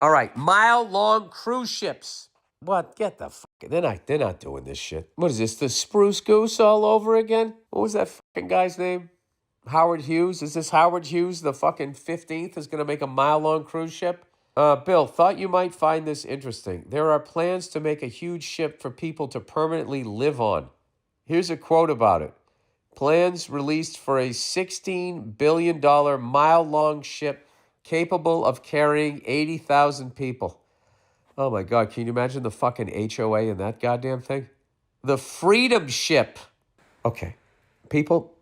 All right, mile-long cruise ships. What? Get the fuck. They're not doing this shit. What is this? The Spruce Goose all over again? What was that fucking guy's name? Howard Hughes? Is this Howard Hughes, the fucking 15th, is going to make a mile-long cruise ship? Bill, thought you might find this interesting. There are plans to make a huge ship for people to permanently live on. Here's a quote about it. Plans released for a $16 billion mile-long ship capable of carrying 80,000 people. Oh my God, can you imagine the fucking HOA in that goddamn thing? The Freedom Ship. Okay, people,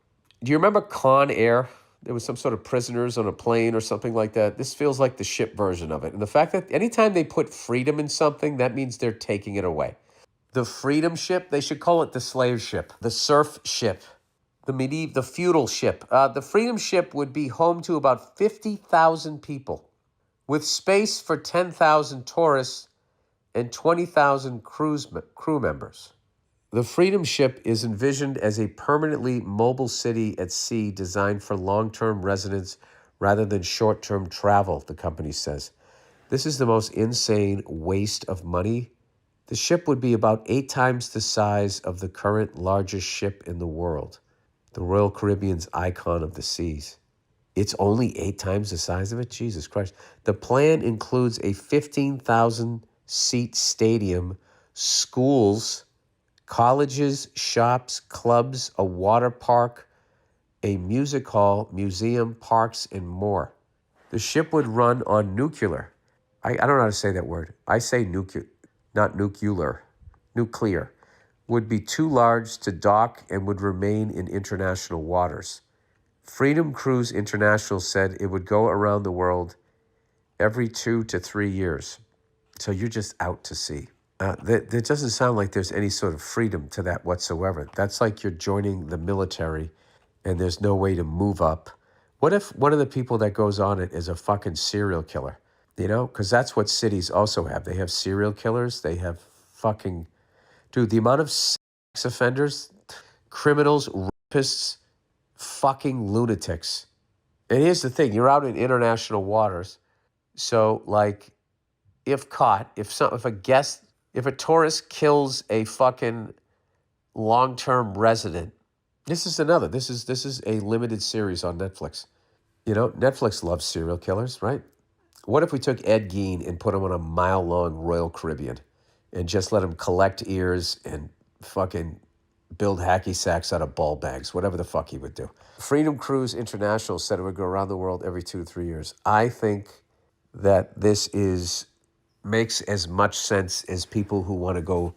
do you remember Con Air? There was some sort of prisoners on a plane or something like that. This feels like the ship version of it. And the fact that anytime they put freedom in something, that means they're taking it away. The Freedom Ship, they should call it the Slave Ship, the Surf Ship, the Feudal Ship. The Freedom Ship would be home to about 50,000 people, with space for 10,000 tourists and 20,000 crew members. The Freedom Ship is envisioned as a permanently mobile city at sea designed for long-term residence rather than short-term travel, the company says. This is the most insane waste of money. The ship would be about 8 times the size of the current largest ship in the world, the Royal Caribbean's Icon of the Seas. It's only 8 times the size of it? Jesus Christ. The plan includes a 15,000-seat stadium, schools, colleges, shops, clubs, a water park, a music hall, museum, parks, and more. The ship would run on nuclear. I don't know how to say that word. I say nuclear, not nuclear. Nuclear. Would be too large to dock and would remain in international waters. Freedom Cruise International said it would go around the world every 2 to 3 years. So you're just out to sea. That doesn't sound like there's any sort of freedom to that whatsoever. That's like you're joining the military and there's no way to move up. What if one of the people that goes on it is a fucking serial killer? You know, because that's what cities also have. They have serial killers. They have fucking... Dude, the amount of sex offenders, criminals, rapists, fucking lunatics. And here's the thing. You're out in international waters. So, like, if caught, if a tourist kills a fucking long-term resident, this is a limited series on Netflix. You know, Netflix loves serial killers, right? What if we took Ed Gein and put him on a mile-long Royal Caribbean and just let him collect ears and fucking build hacky sacks out of ball bags, whatever the fuck he would do. Freedom Cruise International said it would go around the world every 2 to 3 years. I think that this makes as much sense as people who want to go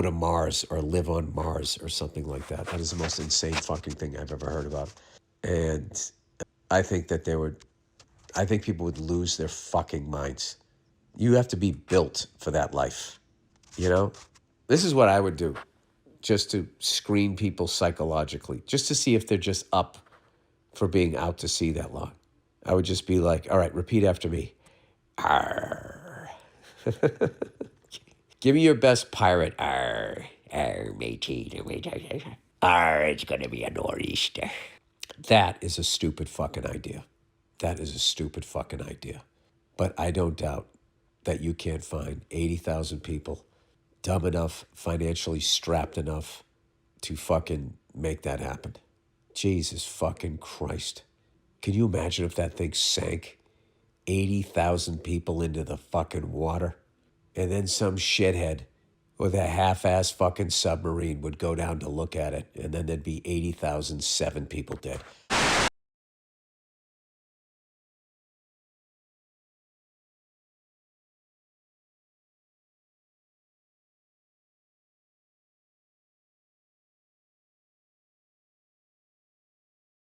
to Mars or live on Mars or something like that. That is the most insane fucking thing I've ever heard about. And I think that people would lose their fucking minds. You have to be built for that life, you know? This is what I would do, just to screen people psychologically, just to see if they're just up for being out to sea that long. I would just be like, all right, repeat after me. Arr. Give me your best pirate. Arr, arr, matey. Arr, it's going to be a nor'easter. That is a stupid fucking idea. But I don't doubt that you can't find 80,000 people dumb enough, financially strapped enough to fucking make that happen. Jesus fucking Christ. Can you imagine if that thing sank 80,000 people into the fucking water? And then some shithead with a half-ass fucking submarine would go down to look at it, and then there'd be 80,007 people dead.